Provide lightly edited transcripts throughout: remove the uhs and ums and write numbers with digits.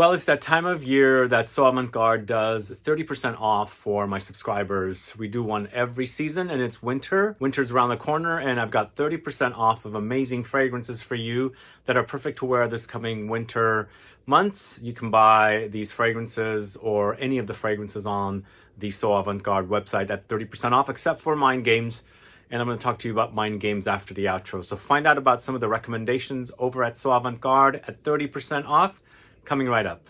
Well, it's that time of year that So Avant-Garde does 30% off for my subscribers. We do one every season and it's winter. Winter's around the corner and I've got 30% off of amazing fragrances for you that are perfect to wear this coming winter months. You can buy these fragrances or any of the fragrances on the So Avant-Garde website at 30% off, except for Mind Games. And I'm going to talk to you about Mind Games after the outro. So find out about some of the recommendations over at So Avant-Garde at 30% off. Coming right up.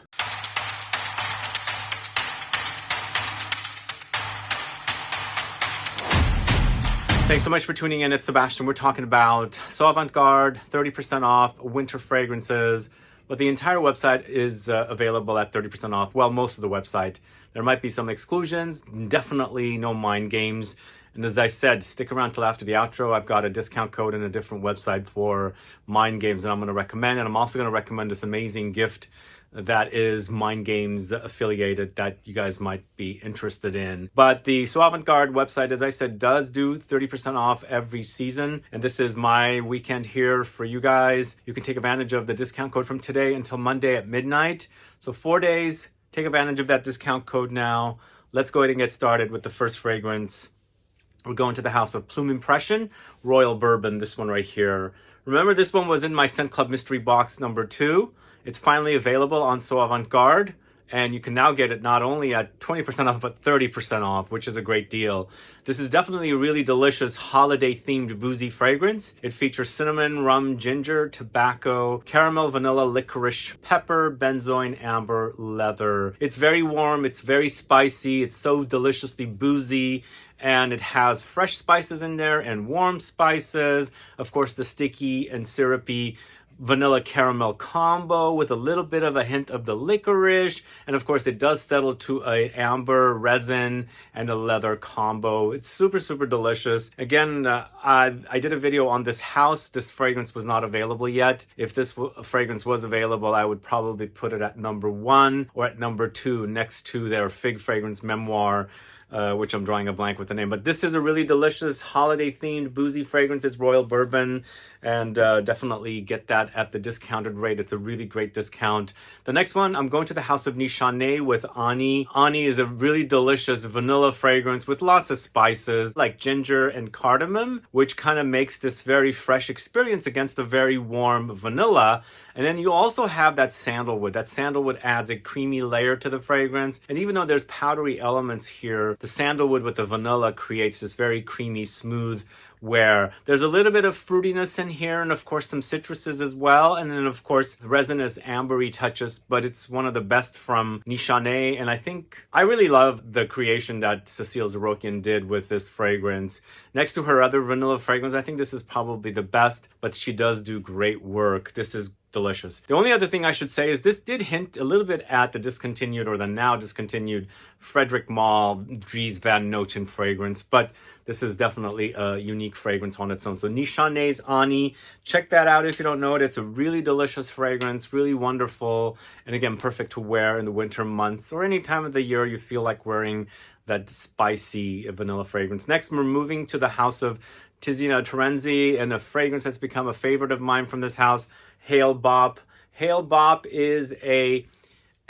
Thanks so much for tuning in. It's Sebastian. We're talking about So Avant-Garde, 30% off, winter fragrances. But the entire website is available at 30% off. Well, most of the website. There might be some exclusions. Definitely no Mind Games. And as I said, stick around till after the outro. I've got a discount code and a different website for Mind Games that I'm going to recommend. And I'm also going to recommend this amazing gift that is Mind Games affiliated that you guys might be interested in. But the So Avant-Garde website, as I said, does do 30% off every season. And this is my weekend here for you guys. You can take advantage of the discount code from today until Monday at midnight. So 4 days, take advantage of that discount code now. Let's go ahead and get started with the first fragrance. We're going to the House of Plume Impression, Royal Bourbon, this one right here. Remember, this one was in my Scent Club Mystery Box number 2. It's finally available on So Avant-Garde, and you can now get it not only at 20% off, but 30% off, which is a great deal. This is definitely a really delicious holiday-themed boozy fragrance. It features cinnamon, rum, ginger, tobacco, caramel, vanilla, licorice, pepper, benzoin, amber, leather. It's very warm, it's very spicy, it's so deliciously boozy, and it has fresh spices in there and warm spices. Of course, the sticky and syrupy vanilla caramel combo with a little bit of a hint of the licorice. And of course, it does settle to a amber resin and a leather combo. It's super, super delicious. Again, I did a video on this house. This fragrance was not available yet. If this fragrance was available, I would probably put it at number 1 or at number 2 next to their Fig Fragrance Memoir, which I'm drawing a blank with the name. But this is a really delicious holiday-themed boozy fragrance. It's Royal Bourbon, and definitely get that at the discounted rate. It's a really great discount. The next one, I'm going to the House of NISHANE with Ani. Ani is a really delicious vanilla fragrance with lots of spices like ginger and cardamom, which kind of makes this very fresh experience against a very warm vanilla. And then you also have that sandalwood. That sandalwood adds a creamy layer to the fragrance. And even though there's powdery elements here, the sandalwood with the vanilla creates this very creamy, smooth wear. There's a little bit of fruitiness in here, and of course some citruses as well. And then of course resinous ambery touches, but it's one of the best from NISHANE. And I think I really love the creation that Cécile Zarokian did with this fragrance. Next to her other vanilla fragrance, I think this is probably the best, but she does do great work. This is delicious. The only other thing I should say is this did hint a little bit at the discontinued or the now discontinued Frederic Malle Dries Van Noten fragrance, but this is definitely a unique fragrance on its own. So NISHANE's Ani, check that out if you don't know it. It's a really delicious fragrance, really wonderful, and again, perfect to wear in the winter months or any time of the year you feel like wearing that spicy vanilla fragrance. Next, we're moving to the House of TIZIANA TERENZI, and a fragrance that's become a favorite of mine from this house, HALE BOPP. HALE BOPP is a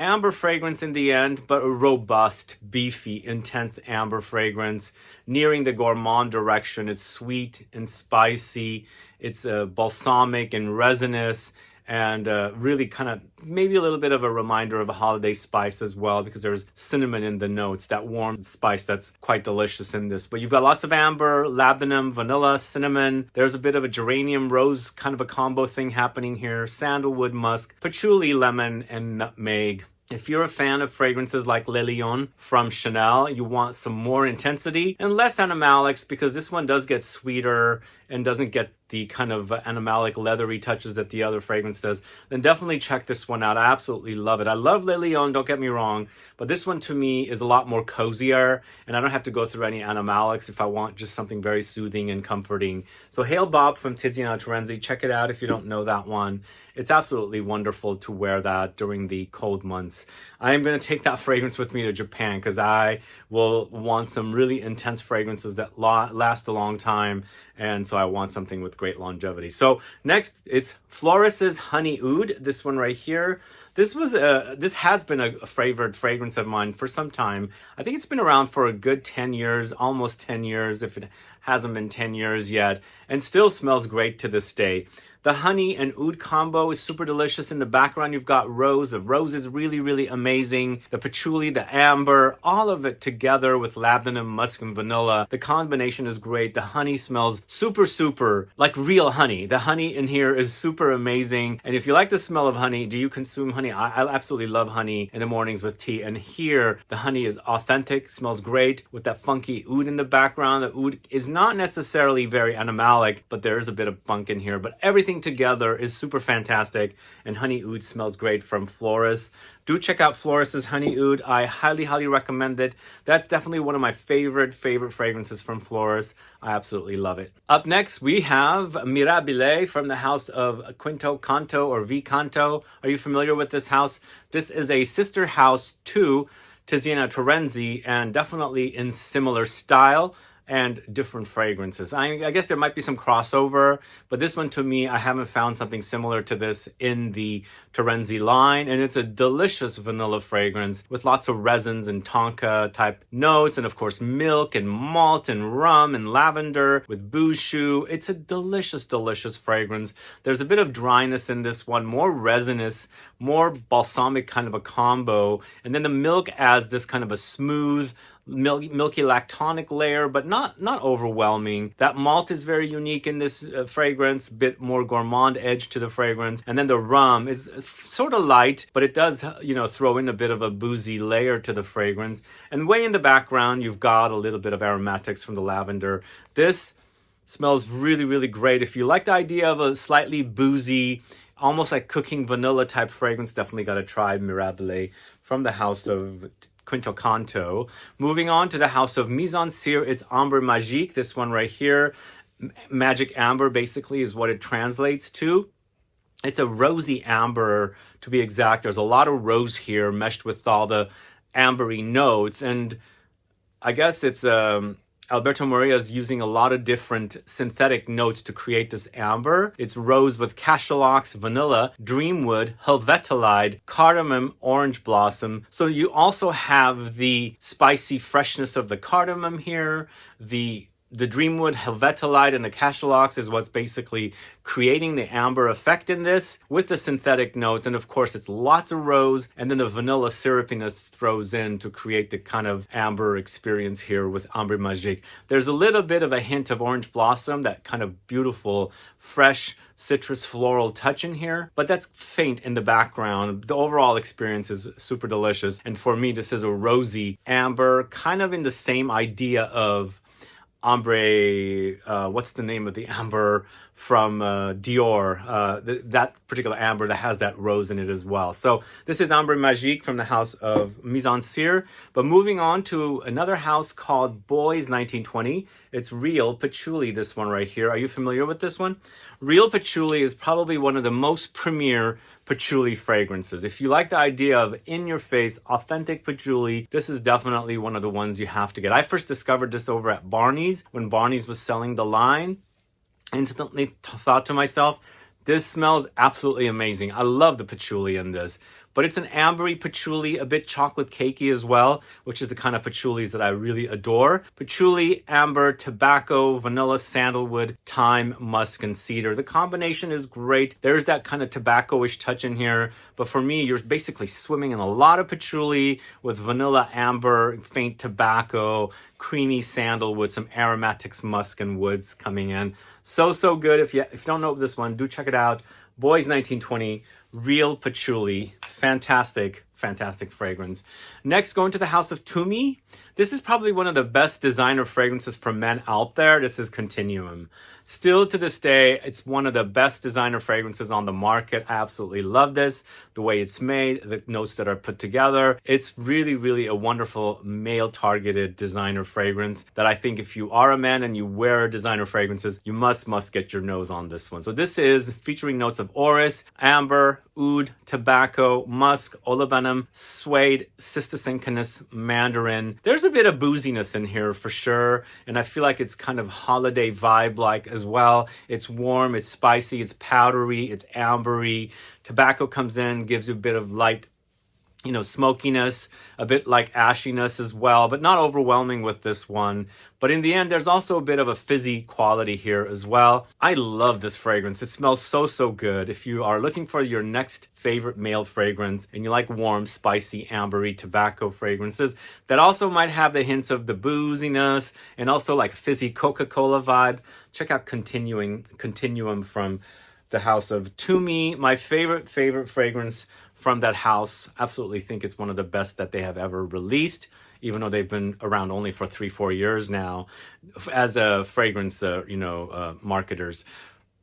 amber fragrance in the end, but a robust, beefy, intense amber fragrance nearing the gourmand direction. It's sweet and spicy. It's balsamic and resinous, and really kind of maybe a little bit of a reminder of a holiday spice as well, because there's cinnamon in the notes, that warm spice that's quite delicious in this. But you've got lots of amber, labdanum, vanilla, cinnamon. There's a bit of a geranium rose kind of a combo thing happening here. Sandalwood, musk, patchouli, lemon, and nutmeg. If you're a fan of fragrances like Le Lion from Chanel, you want some more intensity and less animalics, because this one does get sweeter and doesn't get the kind of animalic leathery touches that the other fragrance does, then definitely check this one out. I absolutely love it. I love Le Lion, don't get me wrong, but this one to me is a lot more cozier, and I don't have to go through any animalics if I want just something very soothing and comforting. So HALE BOPP from TIZIANA TERENZI, check it out if you don't know that one. It's absolutely wonderful to wear that during the cold months. I am going to take that fragrance with me to Japan, because I will want some really intense fragrances that last a long time, and so I want something with great longevity. So next, it's FLORIS's Honey Oud, this one right here. This has been a favorite fragrance of mine for some time. I think it's been around for a good 10 years, almost 10 years, if it hasn't been 10 years yet, and still smells great to this day. The honey and oud combo is super delicious. In the background, you've got rose. The rose is really, really amazing. The patchouli, the amber, all of it together with labdanum, musk, and vanilla. The combination is great. The honey smells super, super like real honey. The honey in here is super amazing. And if you like the smell of honey, do you consume honey? I absolutely love honey in the mornings with tea. And here, the honey is authentic, smells great with that funky oud in the background. The oud is not necessarily very animalic, but there is a bit of funk in here. But everything together is super fantastic, and honey oud smells great from Floris. Do check out Floris's honey oud. I highly, highly recommend it. That's definitely one of my favorite fragrances from Floris. I absolutely love it. Up next, we have Mirabile from the house of Quinto Canto or V Canto. Are you familiar with this house? This is a sister house to TIZIANA TERENZI, and definitely in similar style and different fragrances. I guess there might be some crossover, but this one to me, I haven't found something similar to this in the TERENZI line, and it's a delicious vanilla fragrance with lots of resins and Tonka type notes, and of course milk and malt and rum and lavender with Buchu. It's a delicious, delicious fragrance. There's a bit of dryness in this one, more resinous, more balsamic kind of a combo, and then the milk adds this kind of a smooth, milky lactonic layer, but not overwhelming. That malt is very unique in this fragrance, bit more gourmand edge to the fragrance. And then the rum is sort of light, but it does, throw in a bit of a boozy layer to the fragrance. And way in the background, you've got a little bit of aromatics from the lavender. This smells really, really great. If you like the idea of a slightly boozy, almost like cooking vanilla type fragrance, definitely got to try Mirabile from the house of Quinto Canto. Moving on to the house of MIZENSIR, it's Ambre Magique, this one right here. Magic amber basically is what it translates to. It's a rosy amber, to be exact. There's a lot of rose here meshed with all the ambery notes, and I guess it's Alberto Moria is using a lot of different synthetic notes to create this amber. It's rose with Cachalox, vanilla, Dreamwood, Helvetolide, Cardamom, orange blossom. So you also have the spicy freshness of the cardamom here. The Dreamwood, Helvetolide, and the Cachalox is what's basically creating the amber effect in this with the synthetic notes. And of course, it's lots of rose, and then the vanilla syrupiness throws in to create the kind of amber experience here with Ambre Magique. There's a little bit of a hint of orange blossom, that kind of beautiful, fresh, citrus floral touch in here, but that's faint in the background. The overall experience is super delicious. And for me, this is a rosy amber, kind of in the same idea of Ambre, what's the name of the amber from Dior? That particular amber that has that rose in it as well. So this is Ambre Magique from the house of MIZENSIR. But moving on to another house called BOIS 1920. It's Real Patchouli, this one right here. Are you familiar with this one? Real Patchouli is probably one of the most premier patchouli fragrances. If you like the idea of in-your-face, authentic patchouli, this is definitely one of the ones you have to get. I first discovered this over at Barney's when Barney's was selling the line. Instantly thought to myself, this smells absolutely amazing. I love the patchouli in this. But it's an ambery patchouli, a bit chocolate cakey as well, which is the kind of patchoulis that I really adore. Patchouli, amber, tobacco, vanilla, sandalwood, thyme, musk, and cedar. The combination is great. There's that kind of tobacco-ish touch in here. But for me, you're basically swimming in a lot of patchouli with vanilla, amber, faint tobacco, creamy sandalwood, some aromatics, musk, and woods coming in. So good. If you don't know this one, do check it out. BOIS 1920, Real Patchouli. Fantastic fragrance. Next, going to the house of Tumi. This is probably one of the best designer fragrances for men out there. This is Continuum. Still to this day, it's one of the best designer fragrances on the market. I absolutely love this. The way it's made, the notes that are put together. It's really, really a wonderful male-targeted designer fragrance that I think if you are a man and you wear designer fragrances, you must get your nose on this one. So this is featuring notes of orris, amber, oud, tobacco, musk, olibanum, Labdanum, Suede, Sistacincinus, Mandarin. There's a bit of booziness in here for sure, and I feel like it's kind of holiday vibe-like as well. It's warm, it's spicy, it's powdery, it's ambery. Tobacco comes in, gives you a bit of light, you know, smokiness, a bit like ashiness as well, but not overwhelming with this one. But in the end, there's also a bit of a fizzy quality here as well. I love this fragrance. It smells so, so good. If you are looking for your next favorite male fragrance and you like warm, spicy, ambery tobacco fragrances that also might have the hints of the booziness and also like fizzy Coca-Cola vibe, check out Continuum from the house of Tumi. My favorite fragrance from that house. Absolutely think it's one of the best that they have ever released, even though they've been around only for 3-4 years now as a fragrance, marketers,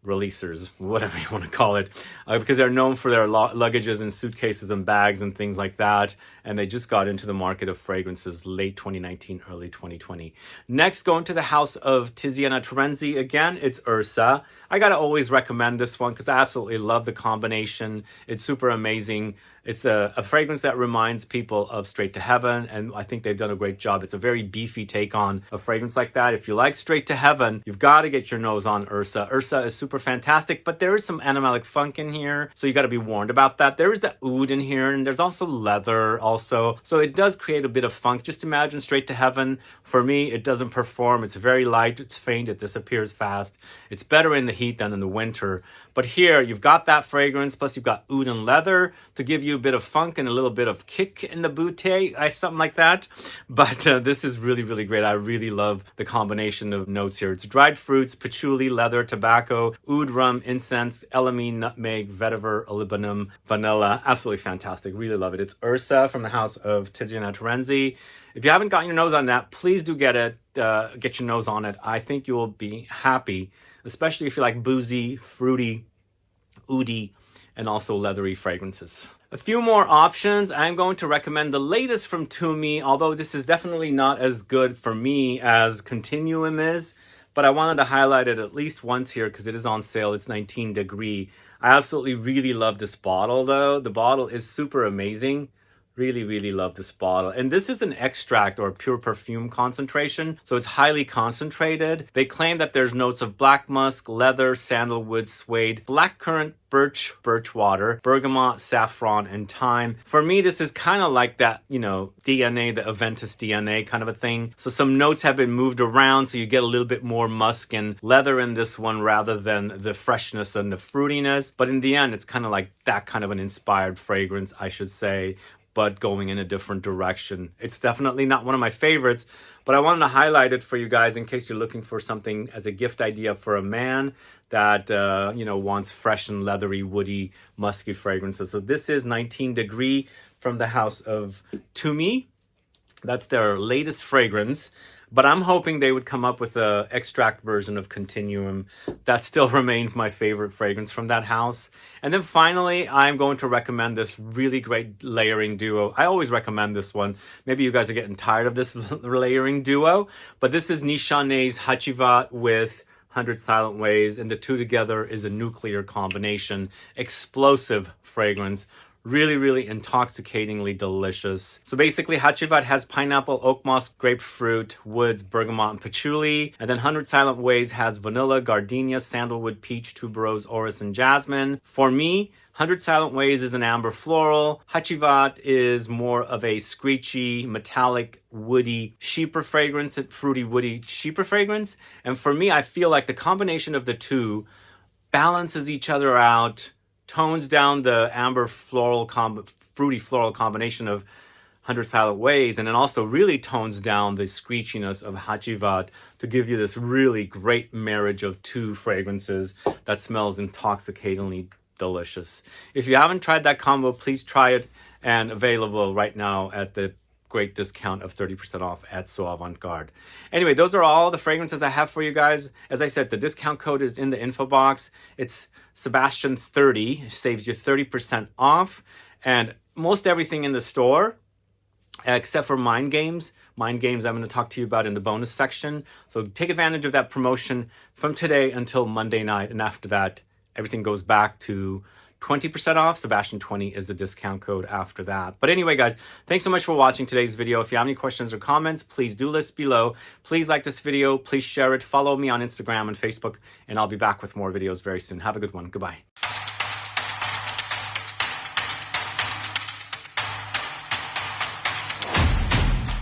releasers, whatever you want to call it, because they're known for their luggages and suitcases and bags and things like that. And they just got into the market of fragrances late 2019, early 2020. Next, going to the house of TIZIANA TERENZI. Again, it's Ursa. I got to always recommend this one because I absolutely love the combination. It's super amazing. It's a fragrance that reminds people of Straight to Heaven, and I think they've done a great job. It's a very beefy take on a fragrance like that. If you like Straight to Heaven, you've got to get your nose on Ursa. Ursa is super fantastic, but there is some animalic funk in here, so you got to be warned about that. There is the oud in here, and there's also leather also, so it does create a bit of funk. Just imagine Straight to Heaven. For me, it doesn't perform. It's very light, it's faint, it disappears fast. It's better in the heat than in the winter. But here, you've got that fragrance, plus you've got oud and leather to give you a bit of funk and a little bit of kick in the bouquet, something like that. But this is really, really great. I really love the combination of notes here. It's dried fruits, patchouli, leather, tobacco, oud, rum, incense, elamine, nutmeg, vetiver, olibanum, vanilla. Absolutely fantastic. Really love it. It's Ursa from the house of TIZIANA TERENZI. If you haven't gotten your nose on that, please do get it. Get your nose on it. I think you will be happy, especially if you like boozy, fruity, oudy, and also leathery fragrances. A few more options. I'm going to recommend the latest from Tumi, although this is definitely not as good for me as Continuum is, but I wanted to highlight it at least once here because it is on sale. It's 19 degree. I absolutely really love this bottle though. The bottle is super amazing. Really, really love this bottle. And this is an extract or a pure perfume concentration, so it's highly concentrated. They claim that there's notes of black musk, leather, sandalwood, suede, black currant, birch water, bergamot, saffron, and thyme. For me, this is kind of like that, DNA, the Aventus DNA kind of a thing. So some notes have been moved around, so you get a little bit more musk and leather in this one rather than the freshness and the fruitiness. But in the end, it's kind of like that kind of an inspired fragrance, I should say, but going in a different direction. It's definitely not one of my favorites, but I wanted to highlight it for you guys in case you're looking for something as a gift idea for a man that, wants fresh and leathery, woody, musky fragrances. So this is 19 degree from the house of Tumi. That's their latest fragrance. But I'm hoping they would come up with an extract version of Continuum. That still remains my favorite fragrance from that house. And then finally, I'm going to recommend this really great layering duo. I always recommend this one. Maybe you guys are getting tired of this layering duo. But this is NISHANE's Hachivat with 100 Silent Ways. And the two together is a nuclear combination. Explosive fragrance. Really, really intoxicatingly delicious. So basically, Hachivat has pineapple, oak moss, grapefruit, woods, bergamot, and patchouli. And then 100 Silent Ways has vanilla, gardenia, sandalwood, peach, tuberose, orris, and jasmine. For me, 100 Silent Ways is an amber floral. Hachivat is more of a screechy, metallic, woody, sheeper fragrance, fruity, woody, sheeper fragrance. And for me, I feel like the combination of the two balances each other out, tones down the amber fruity floral combination of 100 Silent Ways, and then also really tones down the screechiness of Hachivat to give you this really great marriage of two fragrances that smells intoxicatingly delicious. If you haven't tried that combo, please try it, and available right now at the great discount of 30% off at So Avant-Garde. Anyway, those are all the fragrances I have for you guys. As I said, the discount code is in the info box. It's Sebastian30, saves you 30% off. And most everything in the store, except for Mind Games. Mind Games I'm going to talk to you about in the bonus section. So take advantage of that promotion from today until Monday night. And after that, everything goes back to 20% off. Sebastian20 is the discount code after that. But anyway, guys, thanks so much for watching today's video. If you have any questions or comments, please do list below. Please like this video. Please share it. Follow me on Instagram and Facebook, and I'll be back with more videos very soon. Have a good one. Goodbye.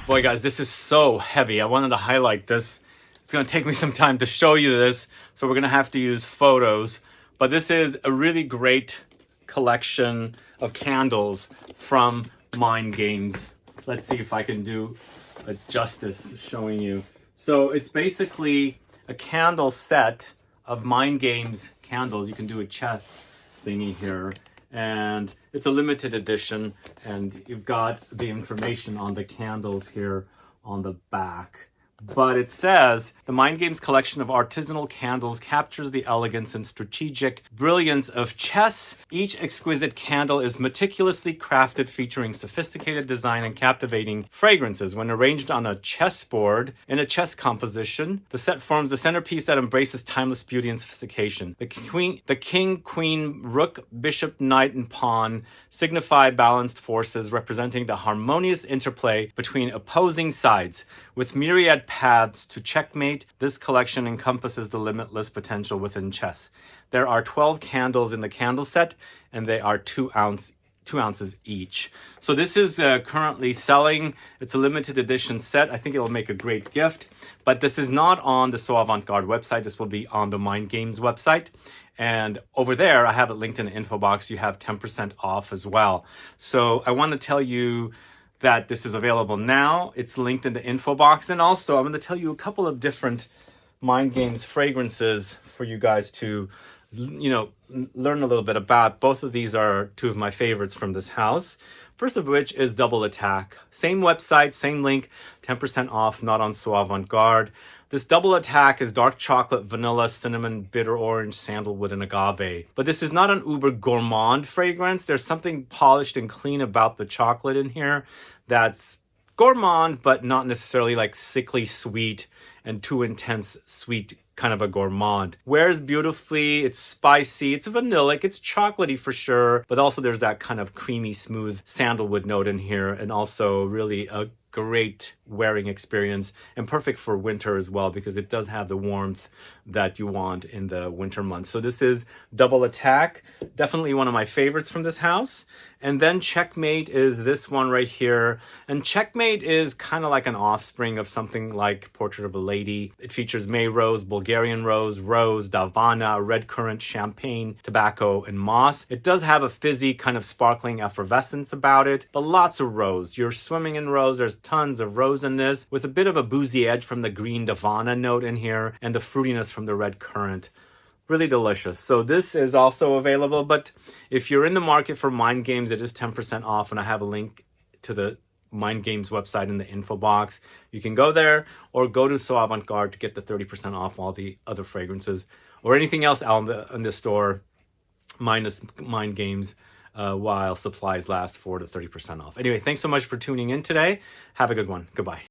Boy, guys, this is so heavy. I wanted to highlight this. It's going to take me some time to show you this, so we're going to have to use photos. But this is a really great collection of candles from Mind Games. Let's see if I can do a justice showing you. So it's basically a candle set of Mind Games candles. You can do a chess thingy here. And it's a limited edition, and you've got the information on the candles here on the back. But it says, the Mind Games collection of artisanal candles captures the elegance and strategic brilliance of chess. Each exquisite candle is meticulously crafted, featuring sophisticated design and captivating fragrances. When arranged on a chessboard in a chess composition, the set forms a centerpiece that embraces timeless beauty and sophistication. The king, queen, rook, bishop, knight, and pawn signify balanced forces, representing the harmonious interplay between opposing sides. With myriad paths to checkmate, this collection encompasses the limitless potential within chess. There are 12 candles in the candle set, and they are 2 ounces each. So this is currently selling. It's a limited edition set. I think it'll make a great gift, but this is not on the So Avant-Garde website. This will be on the Mind Games website. And over there, I have it linked in the info box. You have 10% off as well. So I want to tell you that this is available now. It's linked in the info box. And also, I'm going to tell you a couple of different Mind Games fragrances for you guys to, learn a little bit about. Both of these are 2 of my favorites from this house. First of which is Double Attack. Same website, same link, 10% off, not on So Avant-Garde. This Double Attack is dark chocolate, vanilla, cinnamon, bitter orange, sandalwood, and agave. But this is not an uber gourmand fragrance. There's something polished and clean about the chocolate in here that's gourmand, but not necessarily like sickly sweet and too intense sweet kind of a gourmand. Wears beautifully, it's spicy, it's vanillic, it's chocolatey for sure, but also there's that kind of creamy, smooth sandalwood note in here, and also really a great wearing experience and perfect for winter as well, because it does have the warmth that you want in the winter months. So this is Double Attack, definitely one of my favorites from this house. And then Checkmate is this one right here. And Checkmate is kind of like an offspring of something like Portrait of a Lady. It features May Rose, Bulgarian Rose, Rose, Davana, Red Currant, Champagne, Tobacco, and Moss. It does have a fizzy kind of sparkling effervescence about it, but lots of rose. You're swimming in rose. There's tons of rose in this, with a bit of a boozy edge from the green Davana note in here and the fruitiness from the Red Currant. Really delicious. So this is also available, but if you're in the market for Mind Games, it is 10% off, and I have a link to the Mind Games website in the info box. You can go there or go to So Avant-Garde to get the 30% off all the other fragrances or anything else out in the store minus Mind Games while supplies last, 40 to 30% off. Anyway, thanks so much for tuning in today. Have a good one. Goodbye.